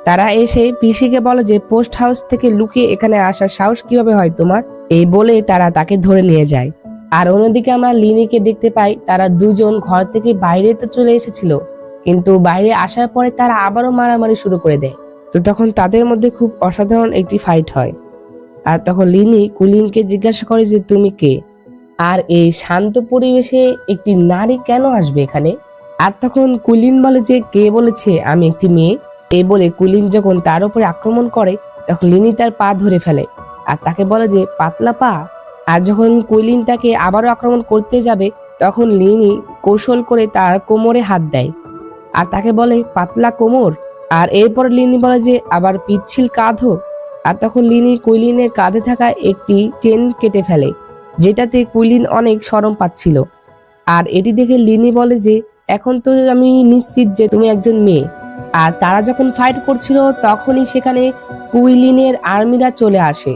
তারা এসে পিসিকে বলে যে পোস্ট হাউস থেকে লুকিয়ে এখানে আসার সাহস কিভাবে হয় তোমার। এই বলে তারা তাকে ধরে নিয়ে যায়। আর অন্যদিকে আমরা লিনিকে দেখতে পাই, তারা দুজন ঘর থেকে বাইরে তো চলে এসেছিল, কিন্তু বাইরে আসার পরে তারা আবারও মারামারি শুরু করে দেয়। তো তখন তাদের মধ্যে খুব অসাধারণ একটি ফাইট হয়। আর তখন লিনি কুলিনকে জিজ্ঞাসা করে যে তুমি কে, আর এই শান্ত পরিবেশে একটি নারী কেন আসবে এখানে। আর তখন কুলিন বলে যে কে বলেছে আমি একটি মেয়ে। এই বলে কুলিন যখন তার উপরে আক্রমণ করে, তখন লিনি তার পা ধরে ফেলে আর তাকে বলে যে পাতলা পা। আর যখন কুলিন তাকে আবারও আক্রমণ করতে যাবে, তখন লিনি কৌশল করে তার কোমরে হাত দেয় আর তাকে বলে পাতলা কোমর। আর এরপর লিনি বলে যে আবার পিচ্ছিল কাঁধও। আর তখন লিনি কুইলিনের কাঁধে থাকা একটি চেন কেটে ফেলে, যেটাতে কুইলিন অনেক শরম পাচ্ছিল। আর এটি দেখে লিনি বলে যে এখন তো আমি নিশ্চিত যে তুমি একজন মেয়ে। আর তারা যখন ফাইট করছিল তখনই সেখানে কুইলিনের আর্মিরা চলে আসে।